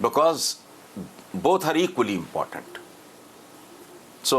because both are equally important. So,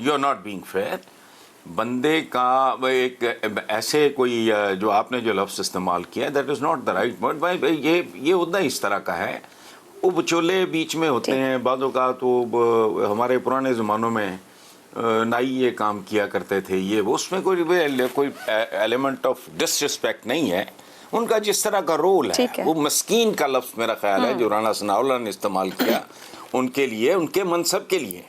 you're not being fair। بندے کا ایک ایسے کوئی جو آپ نے جو لفظ استعمال کیا that is not the right word. یہ عہدہ اس طرح کا ہے, وہ بچولے بیچ میں ہوتے ہیں بعض اوقات. تو ہمارے پرانے زمانوں میں نائی یہ کام کیا کرتے تھے, یہ اس میں کوئی ایلیمنٹ آف ڈس رسپیکٹ نہیں ہے. ان کا جس طرح کا رول ہے, وہ مسکین کا لفظ میرا خیال ہے جو رانا ثناء اللہ نے استعمال کیا ان کے لیے, ان کے منصب کے لیے,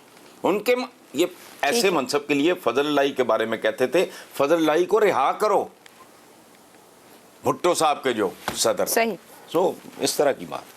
ان کے یہ ایسے منصب کے لیے. فضل اللہ کے بارے میں کہتے تھے فضل اللہ کو رہا کرو, بھٹو صاحب کے جو صدر. صحیح. سو اس طرح کی بات.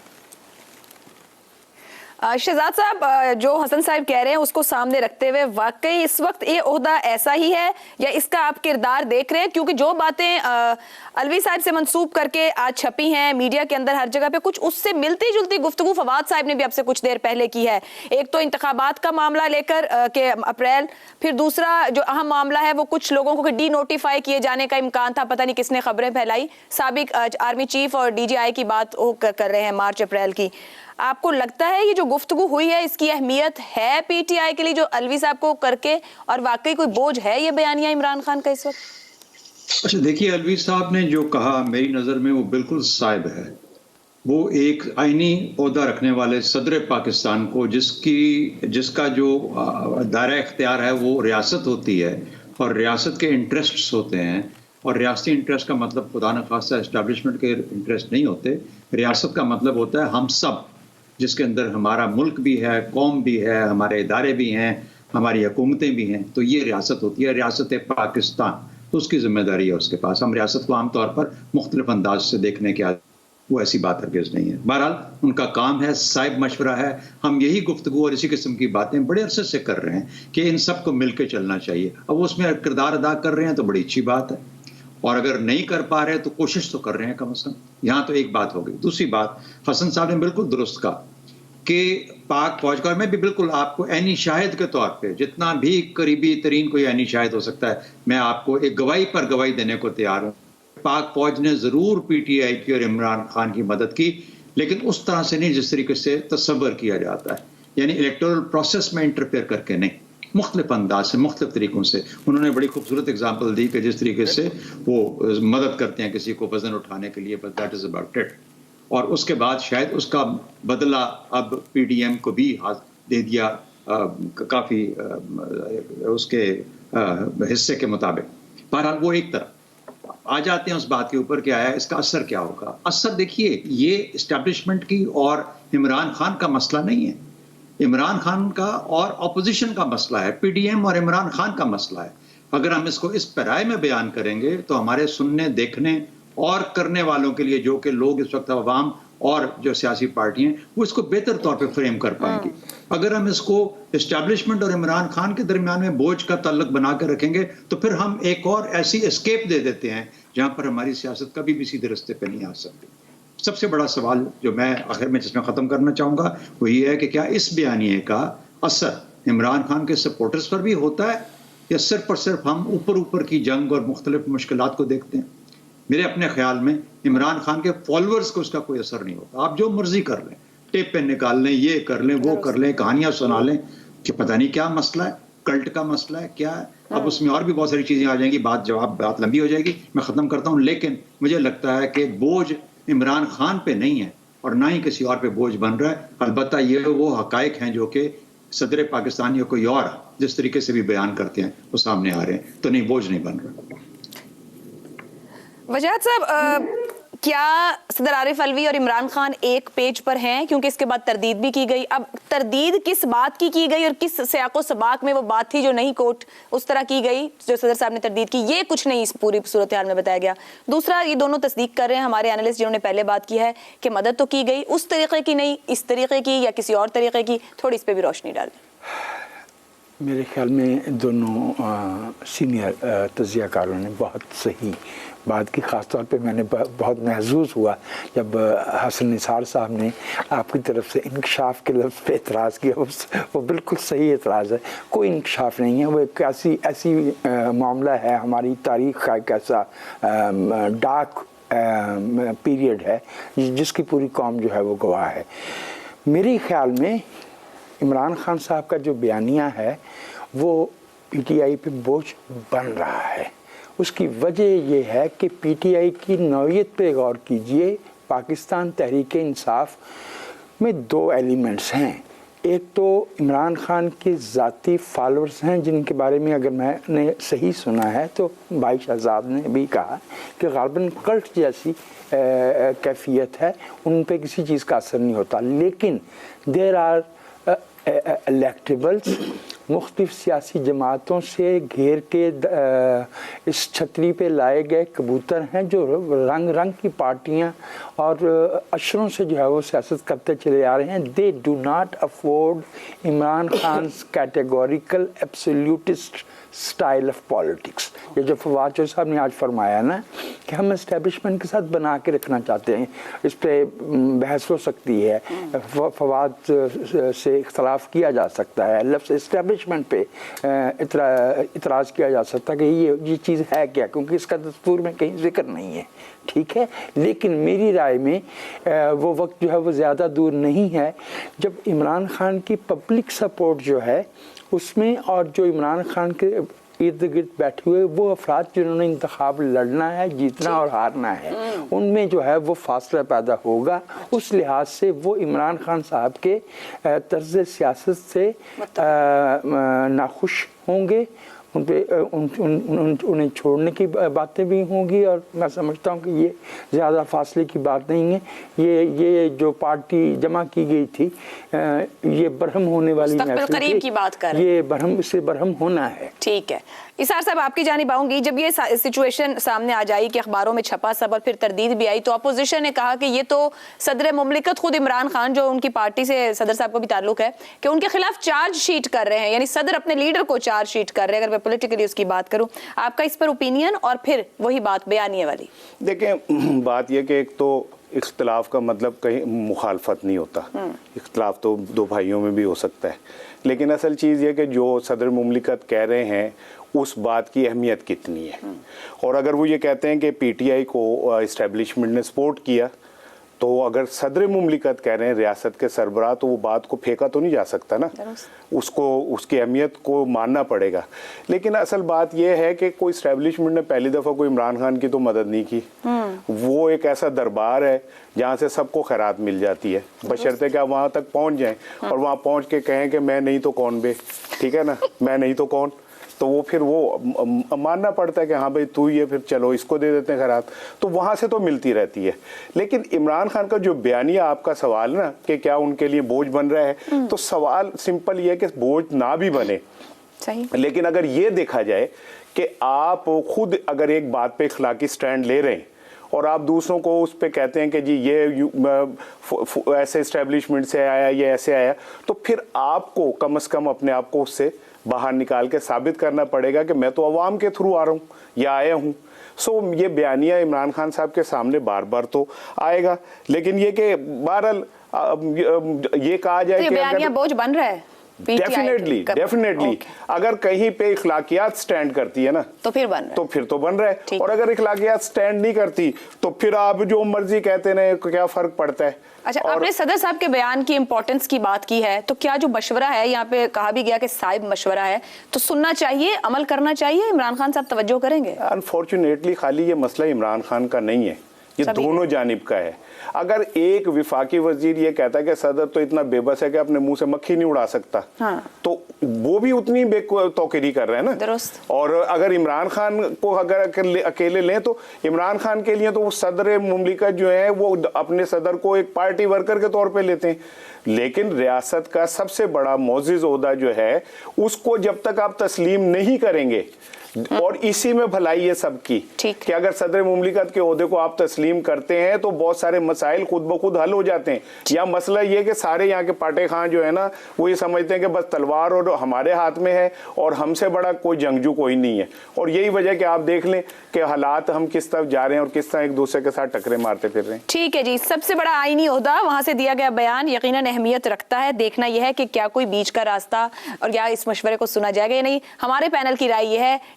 شہزاد صاحب, جو حسن صاحب کہہ رہے ہیں اس کو سامنے رکھتے ہوئے واقعی اس وقت یہ عہدہ ایسا ہی ہے یا اس کا آپ کردار دیکھ رہے ہیں؟ کیونکہ جو باتیں الوی صاحب سے منسوب کر کے آج چھپی ہیں میڈیا کے اندر ہر جگہ پہ, کچھ اس سے ملتی جلتی گفتگو فواد صاحب نے بھی آپ سے کچھ دیر پہلے کی ہے. ایک تو انتخابات کا معاملہ لے کر کہ اپریل, پھر دوسرا جو اہم معاملہ ہے وہ کچھ لوگوں کو ڈی نوٹیفائی کیے جانے کا امکان تھا, پتہ نہیں کس نے خبریں پھیلائی. سابق آرمی چیف اور ڈی جی آئی کی بات کر رہے ہیں مارچ اپریل کی. آپ کو لگتا ہے یہ جو گفتگو ہوئی ہے اس کی اہمیت ہے پی ٹی آئی کے لیے جو الوی صاحب کو کر کے, اور واقعی کوئی بوجھ ہے یہ بیانیہ عمران خان کا اس وقت؟ اچھا دیکھیے, الوی صاحب نے جو کہا میری نظر میں وہ بالکل صائب ہے. وہ ایک آئینی عہدہ رکھنے والے صدر پاکستان کو جس کا جو دائرہ اختیار ہے وہ ریاست ہوتی ہے اور ریاست کے انٹرسٹس ہوتے ہیں, اور ریاستی انٹرسٹ کا مطلب خدا نخواستہ اسٹیبلشمنٹ کے انٹرسٹ نہیں ہوتے. ریاست کا مطلب ہوتا ہے ہم سب, جس کے اندر ہمارا ملک بھی ہے, قوم بھی ہے, ہمارے ادارے بھی ہیں, ہماری حکومتیں بھی ہیں. تو یہ ریاست ہوتی ہے, ریاست پاکستان. تو اس کی ذمہ داری ہے اس کے پاس. ہم ریاست کو عام طور پر مختلف انداز سے دیکھنے کے وہ ایسی بات ہرگز نہیں ہے. بہرحال ان کا کام ہے, صائب مشورہ ہے. ہم یہی گفتگو اور اسی قسم کی باتیں بڑے عرصے سے کر رہے ہیں کہ ان سب کو مل کے چلنا چاہیے. اب اس میں کردار ادا کر رہے ہیں تو بڑی اچھی بات ہے, اور اگر نہیں کر پا رہے تو کوشش تو کر رہے ہیں کم از کم. یہاں تو ایک بات ہو گئی. دوسری بات, حسن صاحب نے بالکل درست کہا کہ پاک فوج کا, میں بھی بالکل آپ کو عینی شاہد کے طور پہ, جتنا بھی قریبی ترین کوئی عینی شاہد ہو سکتا ہے, میں آپ کو ایک گواہی پر گواہی دینے کو تیار ہوں. پاک فوج نے ضرور پی ٹی آئی کی اور عمران خان کی مدد کی, لیکن اس طرح سے نہیں جس طریقے سے تصور کیا جاتا ہے. یعنی الیکٹورل پروسیس میں انٹرفیئر کر کے نہیں, مختلف انداز سے, مختلف طریقوں سے. انہوں نے بڑی خوبصورت اگزامپل دی کہ جس طریقے سے وہ مدد کرتے ہیں کسی کو وزن اٹھانے کے لیے, بس دیٹ از اباؤٹ اٹ. اور اس کے بعد شاید اس کا بدلہ اب پی ڈی ایم کو بھی دے دیا کافی اس کے حصے کے مطابق. بہرحال وہ ایک طرف. آ جاتے ہیں اس بات کے اوپر کہ آیا اس کا اثر کیا ہوگا. اثر دیکھیے, یہ اسٹیبلشمنٹ کی اور عمران خان کا مسئلہ نہیں ہے, عمران خان کا اور اپوزیشن کا مسئلہ ہے, پی ڈی ایم اور عمران خان کا مسئلہ ہے. اگر ہم اس کو اس پیرائے میں بیان کریں گے تو ہمارے سننے, دیکھنے اور کرنے والوں کے لیے, جو کہ لوگ اس وقت عوام اور جو سیاسی پارٹیاں ہیں, وہ اس کو بہتر طور پہ فریم کر پائیں گی. اگر ہم اس کو اسٹیبلشمنٹ اور عمران خان کے درمیان میں بوجھ کا تعلق بنا کر رکھیں گے تو پھر ہم ایک اور ایسی اسکیپ دے دیتے ہیں جہاں پر ہماری سیاست کبھی بھی سیدھے رستے پہ نہیں آ سکتی. سب سے بڑا سوال جو میں آخر میں جس میں ختم کرنا چاہوں گا وہ یہ ہے کہ کیا اس بیانیے کا اثر عمران خان کے سپورٹرز پر بھی ہوتا ہے, یا صرف اور صرف ہم اوپر کی جنگ اور مختلف مشکلات کو دیکھتے ہیں. میرے اپنے خیال میں عمران خان کے فالوورز کو اس کا کوئی اثر نہیں ہوتا. آپ جو مرضی کر لیں, ٹیپ پہ نکال لیں, یہ کر لیں, وہ کر لیں, کہانیاں سنا لیں کہ پتہ نہیں کیا مسئلہ ہے, کلٹ کا مسئلہ ہے, کیا ہے. اب اس میں اور بھی بہت ساری چیزیں آ جائیں گی, بات لمبی ہو جائے گی, میں ختم کرتا ہوں. لیکن مجھے لگتا ہے کہ بوجھ عمران خان پہ نہیں ہے اور نہ ہی کسی اور پہ بوجھ بن رہا ہے. البتہ یہ وہ حقائق ہیں جو کہ صدر پاکستان یا کوئی اور جس طریقے سے بھی بیان کرتے ہیں وہ سامنے آ رہے ہیں, تو نہیں, بوجھ نہیں بن رہا. وجاہت صاحب, کیا صدر عارف الوی اور عمران خان ایک پیج پر ہیں؟ کیونکہ اس کے بعد تردید بھی کی گئی. اب تردید کس بات کی گئی اور کس سیاق و سباق میں وہ بات تھی جو نہیں کوٹ اس طرح کی گئی جو صدر صاحب نے تردید کی, یہ کچھ نہیں اس پوری صورتحال میں بتایا گیا. دوسرا, یہ دونوں تصدیق کر رہے ہیں ہمارے اینالسٹ جنہوں نے پہلے بات کی ہے کہ مدد تو کی گئی, اس طریقے کی نہیں, اس طریقے کی یا کسی اور طریقے کی. تھوڑی اس پہ بھی روشنی ڈالیں. میرے خیال میں دونوں سینئر تجزیہ کاروں نے بہت صحیح بات کی. خاص طور پہ میں نے بہت محظوظ ہوا جب حسن نثار صاحب نے آپ کی طرف سے انکشاف کے لفظ پہ اعتراض کیا. وہ بالکل صحیح اعتراض ہے, کوئی انکشاف نہیں ہے. وہ ایک ایسی معاملہ ہے, ہماری تاریخ کا ایک ایسا ڈارک پیریڈ ہے جس کی پوری قوم جو ہے وہ گواہ ہے. میرے خیال میں عمران خان صاحب کا جو بیانیہ ہے وہ پی ٹی آئی پہ بوجھ بن رہا ہے. اس کی وجہ یہ ہے کہ پی ٹی آئی کی نوعیت پہ غور کیجئے. پاکستان تحریک انصاف میں 2 ایلیمنٹس ہیں. ایک تو عمران خان کے ذاتی فالورز ہیں جن کے بارے میں اگر میں نے صحیح سنا ہے تو بھائی شہزاد نے بھی کہا کہ غالباً کلٹ جیسی کیفیت ہے, ان پہ کسی چیز کا اثر نہیں ہوتا. لیکن دیر آر الیکٹیبلز, مختلف سیاسی جماعتوں سے گھیر کے اس چھتری پہ لائے گئے کبوتر ہیں جو رنگ رنگ کی پارٹیاں اور اشروں سے جو ہے وہ سیاست کرتے چلے آ رہے ہیں. They do not afford Imran خان's categorical absolutist style of politics. یہ جو فواد چودھری صاحب نے آج فرمایا نا کہ ہم اسٹیبلشمنٹ کے ساتھ بنا کے رکھنا چاہتے ہیں, اس پہ بحث ہو سکتی ہے, فواد سے اختلاف کیا جا سکتا ہے, لفظ اسٹیبلشمنٹ پہ اعتراض کیا جا سکتا ہے کہ یہ چیز ہے کیا, کیونکہ اس کا دستور میں کہیں ذکر نہیں ہے. ٹھیک ہے, لیکن میری رائے میں وہ وقت جو ہے وہ زیادہ دور نہیں ہے جب عمران خان کی پبلک سپورٹ جو ہے اس میں, اور جو عمران خان کے ارد گرد بیٹھے ہوئے وہ افراد جنہوں نے انتخاب لڑنا ہے, جیتنا اور ہارنا ہے, ان میں جو ہے وہ فاصلہ پیدا ہوگا. اس لحاظ سے وہ عمران خان صاحب کے طرز سیاست سے ناخوش ہوں گے, ان پہ انہیں چھوڑنے کی باتیں بھی ہوں گی. اور میں سمجھتا ہوں کہ یہ زیادہ فاصلے کی بات نہیں ہے. یہ جو پارٹی جمع کی گئی تھی یہ برہم ہونے والی مستقبل قریب کی بات کر رہے ہیں, یہ برہم, اس سے برہم ہونا ہے. ٹھیک ہے اسار صاحب, آپ کی جانب آؤں گی. جب یہ سچویشن سامنے آ جائی کہ اخباروں میں چھپا سب اور پھر تردید بھی آئی, تو اپوزیشن نے کہا کہ یہ تو صدر مملکت خود عمران خان جو ان کی پارٹی سے صدر صاحب کو بھی تعلق ہے کہ ان کے خلاف چارج شیٹ کر رہے ہیں, یعنی صدر اپنے لیڈر کو چارج شیٹ کر رہے ہیں. اگر میں پولیٹیکلی اس کی بات کروں, آپ کا اس پر اوپینین, اور پھر وہی بات بیانیے والی. دیکھیں بات یہ کہ ایک تو اختلاف کا مطلب کہیں مخالفت نہیں ہوتا, اختلاف تو 2 بھائیوں میں بھی ہو سکتا ہے, لیکن اصل چیز یہ کہ جو صدر مملکت کہہ رہے ہیں اس بات کی اہمیت کتنی ہے. اور اگر وہ یہ کہتے ہیں کہ پی ٹی آئی کو اسٹیبلشمنٹ نے سپورٹ کیا, تو اگر صدر مملکت کہہ رہے ہیں ریاست کے سربراہ, تو وہ بات کو پھینکا تو نہیں جا سکتا نا, اس کی اہمیت کو ماننا پڑے گا. لیکن اصل بات یہ ہے کہ کوئی اسٹیبلشمنٹ نے پہلی دفعہ کوئی عمران خان کی تو مدد نہیں کی. وہ ایک ایسا دربار ہے جہاں سے سب کو خیرات مل جاتی ہے, بشرطے کہ آپ وہاں تک پہنچ جائیں اور وہاں پہنچ کے کہیں کہ میں نہیں تو کون بے, ٹھیک ہے نا, میں نہیں تو کون, تو وہ پھر وہ ماننا پڑتا ہے کہ ہاں بھائی تو یہ, پھر چلو اس کو دے دیتے ہیں خیرات, تو وہاں سے تو ملتی رہتی ہے. لیکن عمران خان کا جو بیانیہ آپ کا سوال نا کہ کیا ان کے لیے بوجھ بن رہا ہے, تو سوال سمپل یہ ہے کہ بوجھ نہ بھی بنے, لیکن اگر یہ دیکھا جائے کہ آپ خود اگر ایک بات پہ اخلاقی سٹینڈ لے رہے ہیں اور آپ دوسروں کو اس پہ کہتے ہیں کہ جی یہ ایسے اسٹیبلشمنٹ سے آیا, یہ ایسے آیا, تو پھر آپ کو کم از کم اپنے آپ کو اس سے باہر نکال کے ثابت کرنا پڑے گا کہ میں تو عوام کے تھرو آ رہا ہوں یا آیا ہوں. سو یہ بیانیہ عمران خان صاحب کے سامنے بار بار تو آئے گا, لیکن یہ کہ بہرحال یہ کہا جائے کہ بیانیہ بوجھ بن رہا ہے. ڈیفینیٹلی اگر کہیں پہ اخلاقیات سٹینڈ کرتی ہے نا تو پھر تو بن رہا ہے, اور اگر اخلاقیات سٹینڈ نہیں کرتی تو پھر آپ جو مرضی کہتے ہیں کیا فرق پڑتا ہے. اچھا, آپ نے صدر صاحب کے بیان کی امپورٹنس کی بات کی ہے, تو کیا جو مشورہ ہے, یہاں پہ کہا بھی گیا کہ صاحب مشورہ ہے, تو سننا چاہیے, عمل کرنا چاہیے, عمران خان صاحب توجہ کریں گے؟ انفارچونیٹلی خالی یہ مسئلہ عمران خان کا نہیں ہے, یہ دونوں جانب کا ہے. اگر ایک وفاقی وزیر یہ کہتا ہے کہ صدر تو اتنا بے بس ہے کہ اپنے منہ سے مکھی نہیں اڑا سکتا, تو وہ بھی اتنی بے توقیری کر رہے ہیں نا. درست. اور اگر عمران خان کو اگر اکیلے لیں تو عمران خان کے لیے تو وہ صدر مملکت جو ہے وہ اپنے صدر کو ایک پارٹی ورکر کے طور پہ لیتے ہیں, لیکن ریاست کا سب سے بڑا معزز عہدہ جو ہے اس کو جب تک آپ تسلیم نہیں کریں گے, اور اسی میں بھلائی ہے سب کی کہ اگر صدر مملکت کے عہدے کو آپ تسلیم کرتے ہیں تو بہت سارے مسائل خود بخود حل ہو جاتے ہیں. یا مسئلہ یہ کہ سارے یہاں کے پاٹے خان جو ہے نا وہ یہ سمجھتے ہیں کہ بس تلوار اور ہمارے ہاتھ میں ہے اور ہم سے بڑا کوئی جنگجو کوئی نہیں ہے, اور یہی وجہ کہ آپ دیکھ لیں کہ حالات ہم کس طرف جا رہے ہیں اور کس طرح ایک دوسرے کے ساتھ ٹکرے مارتے پھر رہے ہیں. ٹھیک ہے جی, سب سے بڑا آئینی عہدہ, وہاں سے دیا گیا بیان یقیناً اہمیت رکھتا ہے. دیکھنا یہ ہے کہ کیا کوئی بیچ کا راستہ اور یا اس مشورے کو سنا جائے گا یا نہیں. ہمارے پینل کی رائے یہ ہے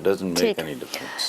Doesn't make any difference.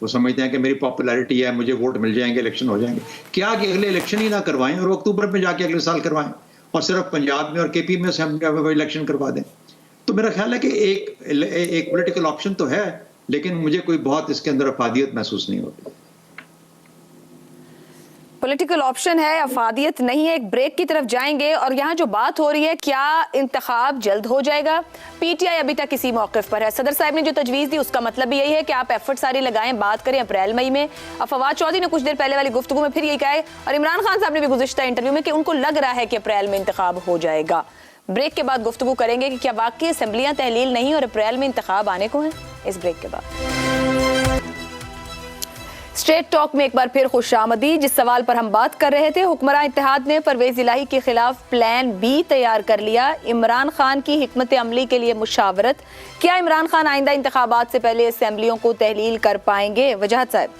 وہ سمجھتے ہیں کہ میری پاپولیرٹی ہے, مجھے ووٹ مل جائیں گے, الیکشن ہو جائیں گے. کیا کہ اگلے الیکشن ہی نہ کروائیں اور وہ اکتوبر میں جا کے اگلے سال کروائیں اور صرف پنجاب میں اور کے پی میں الیکشن کروا دیں. تو میرا خیال ہے کہ ایک پولیٹیکل آپشن تو ہے, لیکن مجھے کوئی بہت اس کے اندر افادیت محسوس نہیں ہوتی. پولیٹیکل آپشن ہے, افادیت نہیں ہے. ایک بریک کی طرف جائیں گے اور یہاں جو بات ہو رہی ہے کیا انتخاب جلد ہو جائے گا, پی ٹی آئی ابھی تک کسی موقف پر ہے. صدر صاحب نے جو تجویز دی اس کا مطلب بھی یہی ہے کہ آپ ایفرٹ ساری لگائیں, بات کریں اپریل مئی میں. فواد چودھری نے کچھ دیر پہلے والی گفتگو میں پھر یہی کہا ہے, اور عمران خان صاحب نے بھی گزشتہ انٹرویو میں کہ ان کو لگ رہا ہے کہ اپریل میں انتخاب ہو جائے گا. بریک کے بعد گفتگو کریں گے کہ کیا واقعی اسمبلیاں تحلیل نہیں اور اپریل میں انتخاب آنے کو ہیں. اس بریک کے بعد اسٹریٹ ٹاک میں ایک بار پھر خوش آمدید. جس سوال پر ہم بات کر رہے تھے, حکمراں اتحاد نے پرویز الہی کے خلاف پلان بی تیار کر لیا. عمران خان کی حکمت عملی کے لیے مشاورت. کیا عمران خان آئندہ انتخابات سے پہلے اسمبلیوں کو تحلیل کر پائیں گے؟ وجاہت صاحب.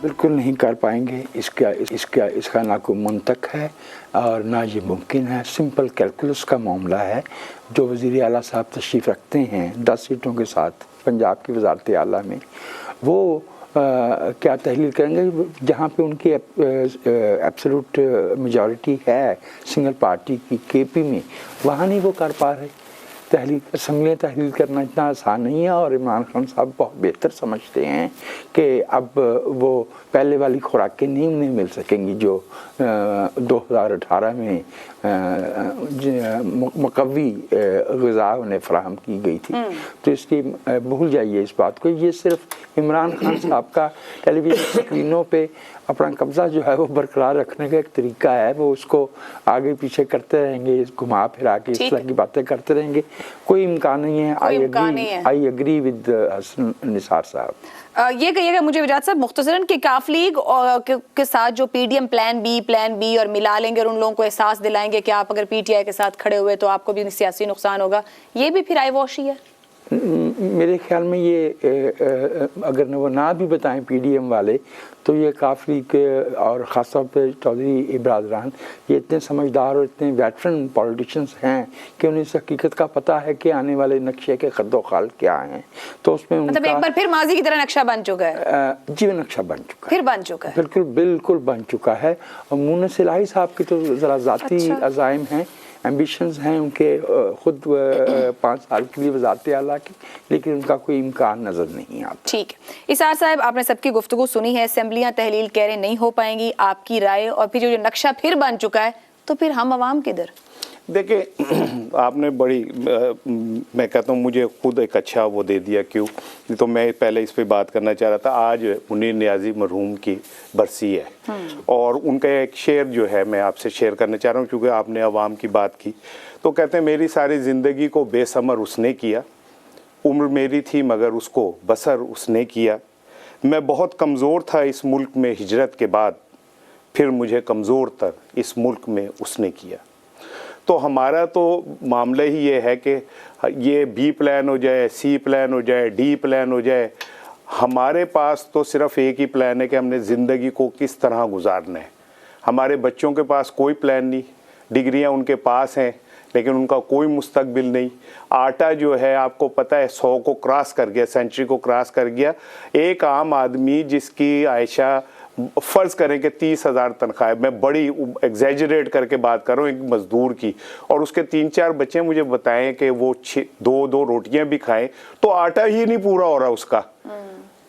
بالکل نہیں کر پائیں گے. اس کا نہ کوئی منطق ہے اور نہ یہ ممکن ہے. سمپل کیلکولس کا معاملہ ہے. جو وزیر اعلیٰ صاحب تشریف رکھتے ہیں 10 سیٹوں کے ساتھ پنجاب کی وزارت اعلیٰ میں, وہ کیا تحلیل کریں گے جہاں پہ ان کی ایبسولوٹ میجورٹی ہے سنگل پارٹی کی کے پی میں, وہاں نہیں وہ کر پا رہے. اسمبلیاں تحلیل کرنا اتنا آسان نہیں ہے. اور عمران خان صاحب بہت بہتر سمجھتے ہیں کہ اب وہ پہلے والی خوراکیں نہیں انہیں مل سکیں گی جو 2018 میں مقوی غذا انہیں فراہم کی گئی تھی. تو اس کی بھول جائیے اس بات کو. یہ صرف عمران خان صاحب کا ٹیلی ویژن اسکرینوں پہ اپنا قبضہ جو ہے وہ برقرار رکھنے کا ایک طریقہ ہے. وہ اس کو آگے پیچھے کرتے رہیں گے, گھما پھرا کے اس طرح کی باتیں کرتے رہیں گے. کوئی امکان نہیں ہے. آئی اگری ود حسن نثار صاحب. یہ کہیے گا مجھے وجاہت صاحب مختصراً کہ کاف لیگ کے ساتھ جو P D M plan B اور ملا لیں گے اور ان لوگوں کو احساس دلائیں گے کہ آپ اگر پی ٹی آئی کے ساتھ کھڑے ہوئے تو آپ کو بھی سیاسی نقصان ہوگا, یہ بھی پھر آئی واش ہی ہے. میرے خیال میں یہ اگر وہ نہ بھی بتائیں پی ڈی ایم والے تو یہ کاف لیگ اور خاص طور پہ چودھری برادران یہ اتنے سمجھدار اور اتنے ویٹرن پولیٹیشنز ہیں کہ انہیں اس حقیقت کا پتہ ہے کہ آنے والے نقشے کے خد و خال کیا ہیں. تو اس میں مطلب ایک بار پھر ماضی کی طرح نقشہ بن چکا ہے. جی وہ نقشہ بن چکا ہے, پھر بن چکا ہے, بالکل بن چکا ہے. اور مونس الہی صاحب کی تو ذرا ذاتی عزائم ہیں, ایمبیشنز ہیں ان کے خود 5 سال کے لیے وزارت اعلیٰ کی, لیکن ان کا کوئی امکان نظر نہیں آتا. ٹھیک ہے اسار صاحب, آپ نے سب کی گفتگو سنی ہے. اسمبلیاں تحلیل کہہ رہے نہیں ہو پائیں گی, آپ کی رائے, اور پھر جو نقشہ پھر بن چکا ہے تو پھر ہم عوام کدھر؟ دیکھیں آپ نے بڑی میں کہتا ہوں مجھے خود ایک اچھا وہ دے دیا. کیوں تو میں پہلے اس پہ بات کرنا چاہ رہا تھا. آج منیر نیازی مرحوم کی برسی ہے اور ان کا ایک شعر جو ہے میں آپ سے شیئر کرنا چاہ رہا ہوں کیونکہ آپ نے عوام کی بات کی. تو کہتے ہیں میری ساری زندگی کو بے ثمر اس نے کیا, عمر میری تھی مگر اس کو بسر اس نے کیا. میں بہت کمزور تھا اس ملک میں ہجرت کے بعد, پھر مجھے کمزور تر اس ملک میں اس نے کیا. تو ہمارا تو معاملہ ہی یہ ہے کہ یہ بی پلان ہو جائے, سی پلان ہو جائے, ڈی پلان ہو جائے, ہمارے پاس تو صرف ایک ہی پلان ہے کہ ہم نے زندگی کو کس طرح گزارنا ہے. ہمارے بچوں کے پاس کوئی پلان نہیں. ڈگریاں ان کے پاس ہیں لیکن ان کا کوئی مستقبل نہیں. آٹا جو ہے آپ کو پتہ ہے 100 کو کراس کر گیا, سینچری کو کراس کر گیا. ایک عام آدمی جس کی عائشہ فرض کریں کہ 30,000 تنخواہ ہے, میں بڑی ایگزیجریٹ کر کے بات کر رہا ہوں, ایک مزدور کی, اور اس کے 3-4 بچے مجھے بتائیں کہ وہ 2 روٹیاں بھی کھائیں تو آٹا ہی نہیں پورا ہو رہا اس کا,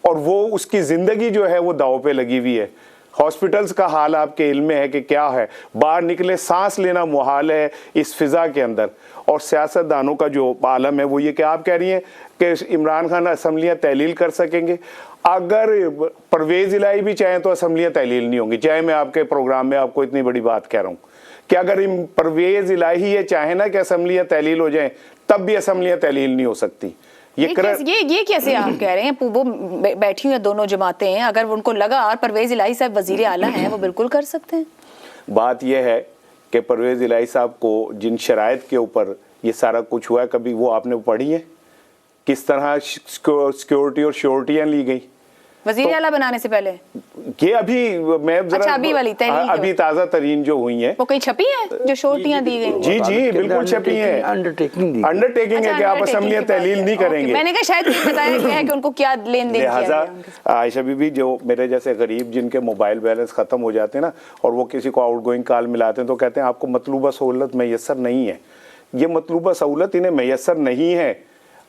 اور وہ اس کی زندگی جو ہے وہ داؤ پہ لگی ہوئی ہے. ہاسپٹلز کا حال آپ کے علم میں ہے کہ کیا ہے, باہر نکلے سانس لینا محال ہے اس فضا کے اندر. اور سیاست دانوں کا جو عالم ہے وہ یہ کہ آپ کہہ رہی ہیں کہ عمران خان اسمبلیاں تحلیل کر سکیں گے. اگر پرویز الہی بھی چاہیں تو اسمبلیاں تحلیل نہیں ہوں گی, چاہے میں آپ کے پروگرام میں آپ کو اتنی بڑی بات کہہ رہا ہوں کہ اگر پرویز الہی یہ چاہیں نا کہ اسمبلیاں تحلیل ہو جائیں تب بھی اسمبلیاں تحلیل نہیں ہو سکتی. یہ کیسے آپ کہہ رہے ہیں؟ وہ بیٹھی ہوئی دونوں جماعتیں ہیں, اگر ان کو لگا اور پرویز الہی صاحب وزیر اعلیٰ ہیں وہ بالکل کر سکتے ہیں. بات یہ ہے کہ پرویز الہی صاحب کو جن شرائط کے اوپر یہ سارا کچھ ہوا ہے کبھی وہ آپ نے پڑھی ہے؟ کس طرح سیکیورٹی اور شیورٹیاں لی گئی, وزیر اعلیٰ بنانے سے پہلے یہ ابھی میں اچھا ابھی والی تحلیل ابھی تازہ ترین جو ہوئی ہیں وہ کہیں چھپی ہے جو شورٹیاں دی گئی؟ جی بالکل چھپی ہیں. انڈرٹیکنگ ہے کہ آپ اسمبلیاں تحلیل نہیں کریں گے. میں نے کہا شاید یہ بتایا گیا ہے کہ ان کو کیا لین دین لہٰذا عائشہ بی بی جو میرے جیسے غریب جن کے موبائل بیلنس ختم ہو جاتے ہیں نا اور وہ کسی کو آؤٹ گوئنگ کال ملاتے ہیں تو کہتے ہیں آپ کو مطلوبہ سہولت میسر نہیں ہے. یہ مطلوبہ سہولت انہیں میسر نہیں ہے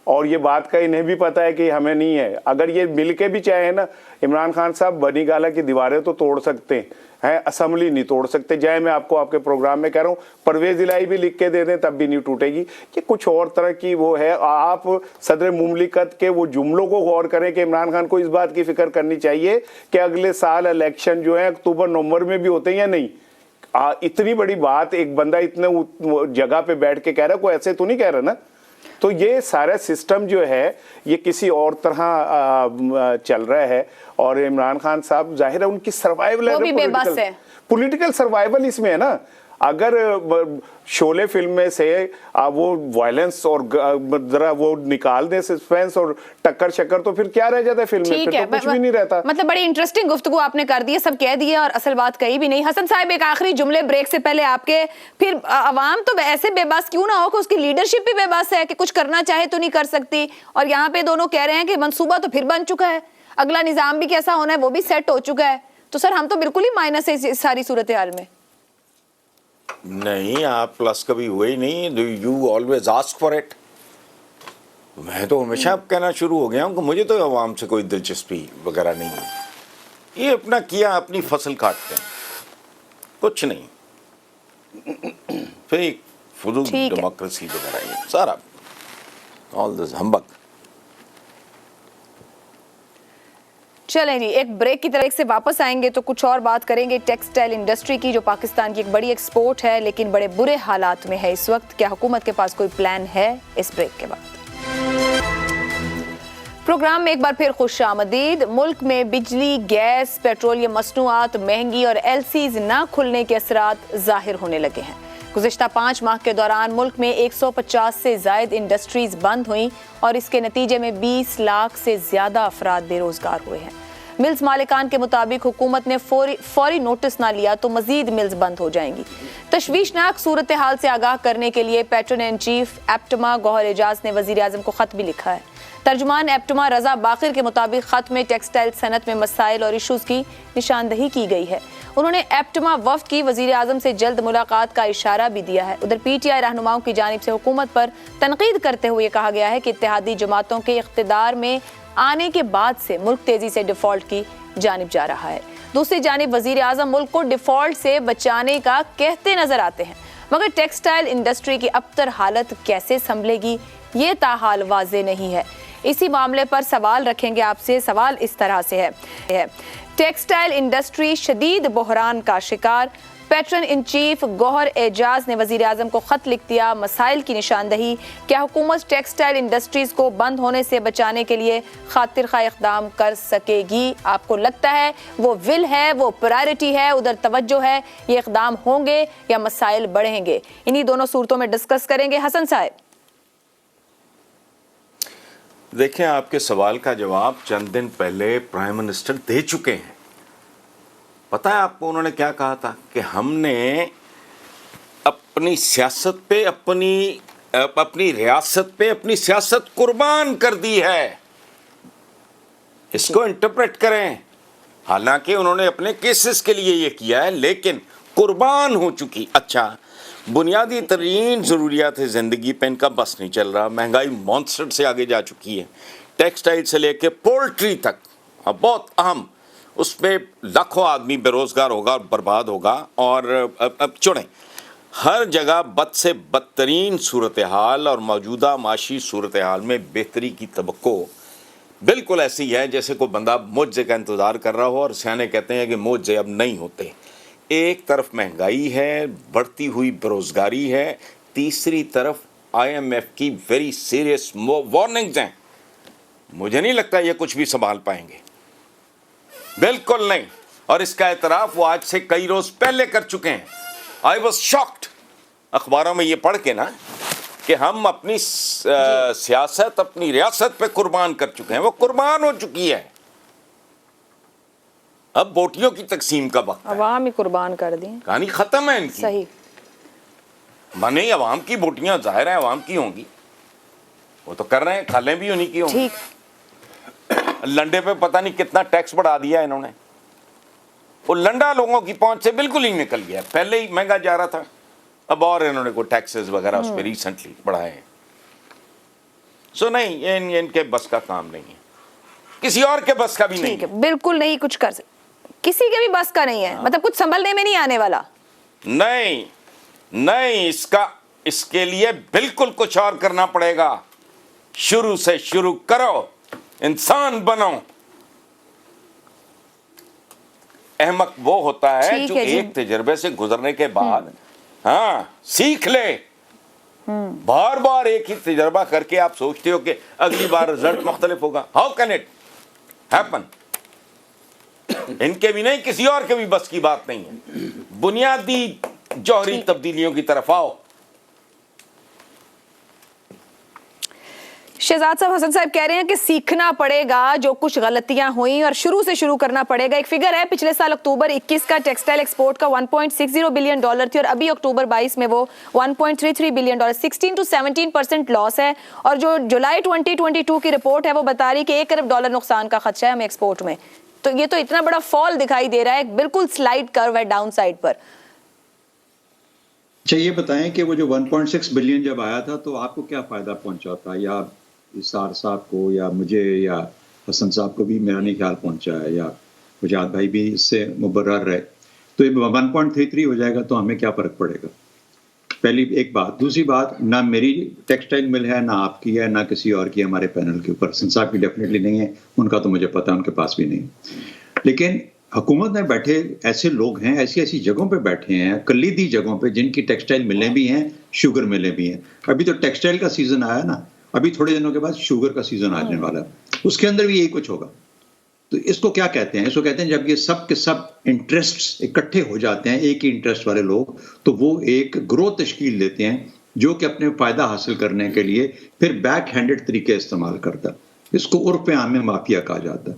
اور یہ بات کا انہیں بھی پتا ہے کہ ہمیں نہیں ہے. اگر یہ مل کے بھی چاہے نا عمران خان صاحب بنی گالہ کی دیواریں تو توڑ سکتے ہیں, اسمبلی نہیں توڑ سکتے. جائے میں آپ کو آپ کے پروگرام میں کہہ رہا ہوں پرویز الہی بھی لکھ کے دے دیں تب بھی نہیں ٹوٹے گی. یہ کچھ اور طرح کی وہ ہے. آپ صدر مملکت کے وہ جملوں کو غور کریں کہ عمران خان کو اس بات کی فکر کرنی چاہیے کہ اگلے سال الیکشن جو ہے اکتوبر نومبر میں بھی ہوتے ہیں یا نہیں. اتنی بڑی بات ایک بندہ اتنے جگہ پہ بیٹھ کے کہہ رہا ہے, کوئی ایسے تو نہیں کہہ رہا نا. تو یہ سارا سسٹم جو ہے یہ کسی اور طرح چل رہا ہے اور عمران خان صاحب ظاہر ہے ان کی سروائیول ہے, پولیٹیکل سروائیول اس میں ہے نا. اگر شعلے فلم میں سے وہ وائلنس اور ذرا وہ نکال دیں سسپینس اور ٹکر شکر تو پھر کیا رہ جاتا ہے فلم میں, پھر تو کچھ بھی نہیں رہتا. مطلب بڑی انٹرسٹنگ گفتگو آپ نے کر دی ہے, سب کہہ دیا اور اصل بات کہی بھی نہیں. حسن صاحب ایک آخری جملے بریک سے پہلے آپ کے, پھر عوام تو ایسے بے بس کیوں نہ ہو کہ اس کی لیڈرشپ بھی بے بس ہے کہ کچھ کرنا چاہے تو نہیں کر سکتی, اور یہاں پہ دونوں کہہ رہے ہیں کہ منصوبہ تو پھر بن چکا ہے, اگلا نظام بھی کیسا ہونا ہے وہ بھی سیٹ ہو چکا ہے. تو سر ہم تو بالکل ہی مائنس ہے اس ساری صورتحال میں. نہیں, آپ پلس کبھی ہوئے ہی نہیں. You always ask for it. میں تو ہمیشہ اب کہنا شروع ہو گیا ہوں کہ مجھے تو عوام سے کوئی دلچسپی وغیرہ نہیں ہے. یہ اپنا کیا اپنی فصل کاٹتے ہیں, کچھ نہیں. فیک فضول ڈیموکریسی وغیرہ یہ سارا آل دس ہمبک. چلیں جی ایک بریک کی طرف سے واپس آئیں گے تو کچھ اور بات کریں گے ٹیکسٹائل انڈسٹری کی جو پاکستان کی ایک بڑی ایکسپورٹ ہے لیکن بڑے برے حالات میں ہے اس وقت. کیا حکومت کے پاس کوئی پلان ہے؟ اس بریک کے بعد پروگرام میں ایک بار پھر خوش آمدید. ملک میں بجلی, گیس, پیٹرولیم مصنوعات مہنگی اور ایل سیز نہ کھلنے کے اثرات ظاہر ہونے لگے ہیں. گزشتہ 5 ماہ کے دوران ملک میں 150 سے زائد انڈسٹریز بند ہوئیں اور اس کے نتیجے میں 20 لاکھ سے زیادہ افراد بے روزگار ہوئے ہیں. ملز مالکان کے مطابق حکومت نے فوری نوٹس نہ لیا تو مزید ملز بند ہو جائیں گی. تشویشناک صورتحال سے آگاہ کرنے کے لیے پیٹرن ان چیف ایپٹما گوہر اعجاز نے وزیر اعظم کو خط بھی لکھا ہے. ترجمان ایپٹما رضا باقر کے مطابق خط میں ٹیکسٹائل صنعت میں مسائل اور ایشوز کی نشاندہی کی گئی ہے. انہوں نے ایپٹما وفد کی وزیر اعظم سے جلد ملاقات کا اشارہ بھی دیا ہے. ادھر پی ٹی آئی رہنماؤں کی جانب سے حکومت پر تنقید کرتے ہوئے کہا گیا ہے کہ اتحادی جماعتوں کے اقتدار میں آنے کے بعد سے ملک تیزی سے ڈیفالٹ کی جانب جا رہا ہے. دوسری جانب وزیر اعظم ملک کو ڈیفالٹ سے بچانے کا کہتے نظر آتے ہیں, مگر ٹیکسٹائل انڈسٹری کی ابتر حالت کیسے سنبھلے گی یہ تاحال واضح نہیں ہے. اسی معاملے پر سوال رکھیں گے آپ سے. سوال اس طرح سے ہے, ٹیکسٹائل انڈسٹری شدید بحران کا شکار. پیٹرن ان چیف گوہر اعجاز نے وزیر اعظم کو خط لکھ دیا, مسائل کی نشاندہی. کیا حکومت ٹیکسٹائل انڈسٹریز کو بند ہونے سے بچانے کے لیے خاطر خواہ اقدام کر سکے گی؟ آپ کو لگتا ہے وہ ول ہے, وہ پرائرٹی ہے, ادھر توجہ ہے, یہ اقدام ہوں گے یا مسائل بڑھیں گے؟ انہی دونوں صورتوں میں ڈسکس کریں گے. حسن صاحب دیکھیں, آپ کے سوال کا جواب چند دن پہلے پرائم منسٹر دے چکے ہیں. پتہ ہے آپ کو انہوں نے کیا کہا تھا کہ ہم نے اپنی سیاست پہ اپنی ریاست پہ اپنی سیاست قربان کر دی ہے. اس کو انٹرپریٹ کریں. حالانکہ انہوں نے اپنے کیسز کے لیے یہ کیا ہے لیکن قربان ہو چکی. اچھا, بنیادی ترین ضروریات زندگی پہ ان کا بس نہیں چل رہا. مہنگائی مانسٹر سے آگے جا چکی ہے. ٹیکسٹائل سے لے کے پولٹری تک بہت اہم, اس پہ لاکھوں آدمی بے روزگار ہوگا اور برباد ہوگا. اور اب چڑھیں, ہر جگہ بد سے بدترین صورتحال اور موجودہ معاشی صورتحال میں بہتری کی توقع بالکل ایسی ہے جیسے کوئی بندہ معجزے کا انتظار کر رہا ہو, اور سیانے کہتے ہیں کہ معجزے اب نہیں ہوتے. ایک طرف مہنگائی ہے, بڑھتی ہوئی بے روزگاری ہے, تیسری طرف IMF کی ویری سیریس وارننگز ہیں. مجھے نہیں لگتا یہ کچھ بھی سنبھال پائیں گے, بالکل نہیں. اور اس کا اعتراف وہ آج سے کئی روز پہلے کر چکے ہیں. آئی واز شاکڈ اخباروں میں یہ پڑھ کے نا کہ ہم اپنی سیاست اپنی ریاست پہ قربان کر چکے ہیں. وہ قربان ہو چکی ہے. اب بوٹیوں کی تقسیم کا وقت ہے. عوام ہی قربان کر دیں. کہانی ختم ہے ان کی. صحیح. نہیں عوام کی بوٹیاں ظاہر ہیں عوام کی ہوں گی, وہ تو کر رہے ہیں, کھالیں بھی انہیں کی ہوں گی. لنڈے پہ پتہ نہیں کتنا ٹیکس بڑھا دیا انہوں نے, وہ لنڈا لوگوں کی پہنچ سے بالکل ہی نکل گیا. پہلے ہی مہنگا جا رہا تھا, اب اور انہوں نے کوئی ٹیکسز وغیرہ اس پہ ریسنٹلی بڑھائے ہیں. سو نہیں, ان کے بس کا کام نہیں ہے, کسی اور کے بس کا بھی نہیں ہے. بالکل نہیں کچھ کر سکتے, کسی کے بھی بس کا نہیں ہے, مطلب کچھ سنبھلنے میں نہیں آنے والا. نہیں, اس کے لیے بالکل کچھ اور کرنا پڑے گا. شروع سے شروع کرو, انسان بنو. احمق وہ ہوتا ہے جو ایک تجربے سے گزرنے کے بعد سیکھ لے. بار بار ایک ہی تجربہ کر کے آپ سوچتے ہو کہ اگلی بار رزلٹ مختلف ہوگا. How can it happen? ان کے بھی نہیں, کسی اور کے بھی بس کی بات نہیں ہے. بنیادی جوہری تبدیلیوں کی طرف آؤ. شہزاد صاحب, حسن صاحب کہہ رہے ہیں کہ سیکھنا پڑے گا, جو کچھ غلطیاں ہوئیں اور شروع سے شروع کرنا پڑے گا. ایک فگر ہے پچھلے سال اکتوبر 21 کا ٹیکسٹائل ایکسپورٹ کا $1.60 بلین تھی, اور ابھی اکتوبر 22 میں وہ $1.33 بلین, 16 to 17% لاس ہے. اور جو جولائی 2022 کی رپورٹ ہے وہ بتا رہی کہ $1 ارب نقصان کا خدشہ ہے ہمیں ایکسپورٹ میں. تو یہ تو اتنا بڑا فال دکھائی دے رہا ہے, بالکل سلائڈ کرو ہے ڈاؤن سائڈ پر. اچھا یہ بتائیں کہ وہ جو 1.6 بلین جب آیا تھا تو آپ کو کیا فائدہ پہنچا تھا, یا اسار صاحب کو یا مجھے یا حسن صاحب کو بھی میرا نہیں خیال پہنچا ہے, یا وجاد بھائی بھی اس سے مبرر رہے. تو یہ 1.33 ہو جائے گا تو ہمیں کیا فرق پڑے گا؟ پہلی ایک بات. دوسری بات, نہ میری ٹیکسٹائل مل ہے, نہ آپ کی ہے, نہ کسی اور کی ہمارے پینل کے اوپر. حسن صاحب کی ڈیفینیٹلی نہیں ہے, ان کا تو مجھے پتا ہے ان کے پاس بھی نہیں. لیکن حکومت میں بیٹھے ایسے لوگ ہیں, ایسی جگہوں پہ بیٹھے ہیں, کلیدی جگہوں پہ, جن کی ٹیکسٹائل ملیں بھی ہیں, شوگر ملیں بھی ہیں. ابھی تو ٹیکسٹائل کا سیزن آیا نا, ابھی تھوڑے دنوں کے بعد شوگر کا سیزن آنے والا ہے, اس کے اندر بھی یہی کچھ ہوگا. تو اس کو کیا کہتے ہیں؟ اس کو کہتے ہیں جب یہ سب کے سب انٹرسٹ اکٹھے ہو جاتے ہیں, ایک ہی انٹرسٹ والے لوگ, تو وہ ایک گروہ تشکیل دیتے ہیں جو کہ اپنے فائدہ حاصل کرنے کے لیے پھر بیک ہینڈڈ طریقے استعمال کرتا ہے. اس کو عرف عام میں مافیا کہا جاتا ہے.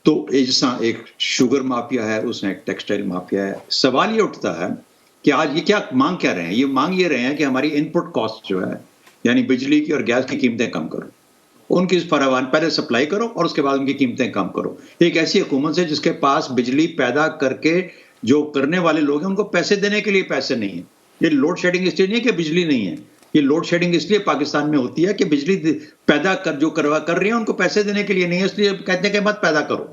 تو جیسا ایک شوگر مافیا ہے, اس میں ایک ٹیکسٹائل مافیا ہے. سوال یہ اٹھتا ہے کہ آج یہ کیا مانگ کیا رہے ہیں؟ یہ مانگ یہ رہے ہیں کہ ہماری ان پٹ کاسٹ جو ہے, یعنی بجلی کی اور گیس کی قیمتیں کم کرو, ان کی فراوان پہلے سپلائی کرو اور اس کے بعد ان کی قیمتیں کم کرو. ایک ایسی حکومت ہے جس کے پاس بجلی پیدا کر کے جو کرنے والے لوگ ہیں ان کو پیسے دینے کے لیے پیسے نہیں ہیں. یہ لوڈ شیڈنگ اس لیے نہیں ہے کہ بجلی نہیں ہے, یہ لوڈ شیڈنگ اس لیے پاکستان میں ہوتی ہے کہ بجلی پیدا جو کر رہی ہیں ان کو پیسے دینے کے لیے نہیں ہے, اس لیے کہتے ہیں کہ مت پیدا کرو.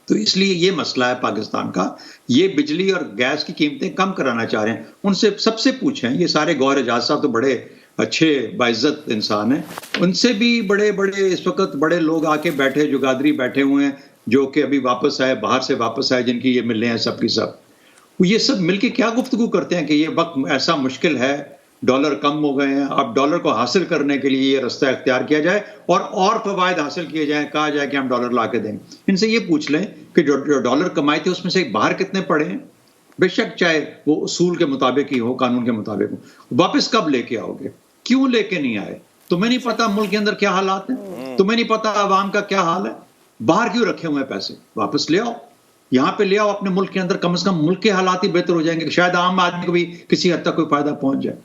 تو اس لیے یہ مسئلہ ہے پاکستان کا. یہ بجلی اور گیس کی قیمتیں کم کرانا چاہ رہے ہیں. ان سے سب سے پوچھیں, یہ سارے گوہر اعجاز صاحب تو بڑے اچھے باعزت انسان ہیں, ان سے بھی بڑے اس وقت بڑے لوگ آ کے بیٹھے, جو گادری بیٹھے ہوئے ہیں, جو کہ ابھی واپس آئے, باہر سے واپس آئے, جن کی یہ ملیں ہیں سب کی سب, یہ سب مل کے کیا گفتگو کرتے ہیں کہ یہ وقت ایسا مشکل ہے, ڈالر کم ہو گئے ہیں, اب ڈالر کو حاصل کرنے کے لیے یہ رستہ اختیار کیا جائے اور فوائد حاصل کیے جائیں, کہا جائے کہ ہم ڈالر لا کے دیں. ان سے یہ پوچھ لیں کہ جو ڈالر کمائے تھے اس میں سے باہر کتنے پڑے ہیں. بے شک چاہے وہ اصول کے مطابق ہی ہو, قانون کے مطابق ہو, واپس کب لے کے آؤ گے؟ کیوں لے کے نہیں آئے؟ تمہیں نہیں پتا ملک کے اندر کیا حالات ہیں؟ تمہیں نہیں پتا عوام کا کیا حال ہے؟ باہر کیوں رکھے ہوئے ہیں پیسے؟ واپس لے آؤ, یہاں پہ لے آؤ اپنے ملک کے اندر. کم از کم ملک کے حالات ہی بہتر ہو جائیں گے, شاید عام آدمی کو بھی کسی حد تک کوئی فائدہ پہنچ جائے.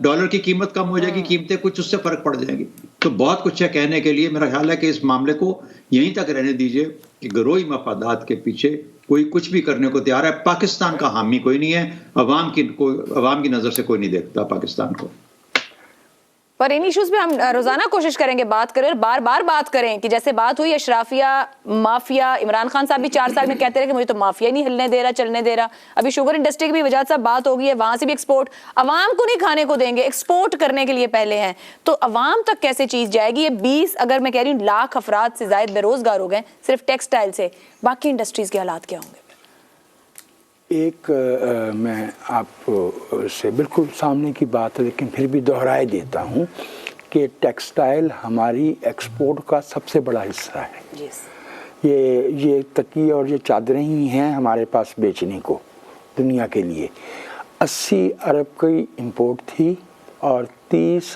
ڈالر کی قیمت کم ہو جائے گی, قیمتیں کچھ اس سے فرق پڑ جائیں گی. تو بہت کچھ ہے کہنے کے لیے. میرا خیال ہے کہ اس معاملے کو یہیں تک رہنے دیجئے کہ گروہی مفادات کے پیچھے کوئی کچھ بھی کرنے کو تیار ہے. پاکستان کا حامی کوئی نہیں ہے, عوام کی نظر سے کوئی نہیں دیکھتا پاکستان کو. پر ان ایشوز پہ ہم روزانہ کوشش کریں گے بات کریں, اور بار بار بات کریں کہ جیسے بات ہوئی اشرافیہ مافیا, عمران خان صاحب بھی 4 سال میں کہتے رہے کہ مجھے تو مافیا نہیں ہلنے دے رہا, چلنے دے رہا. ابھی شوگر انڈسٹری کی بھی وجہ سے بات ہوگی ہے, وہاں سے بھی ایکسپورٹ عوام کو نہیں کھانے کو دیں گے, ایکسپورٹ کرنے کے لیے پہلے ہیں. تو عوام تک کیسے چیز جائے گی؟ یہ 20 اگر میں کہہ رہی ہوں لاکھ افراد سے زائد بے روزگار ہو گئے صرف ٹیکسٹائل سے, باقی انڈسٹریز کے حالات کیا ہوں گے؟ ایک میں آپ سے بالکل سامنے کی بات ہے لیکن پھر بھی دہرائے دیتا ہوں کہ ٹیکسٹائل ہماری ایکسپورٹ کا سب سے بڑا حصہ ہے. یہ تکیے اور یہ چادریں ہی ہیں ہمارے پاس بیچنے کو دنیا کے لیے. 80 ارب کی امپورٹ تھی اور 30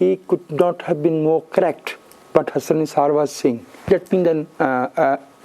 He could not have been more correct, but Hassan Nisar was saying that means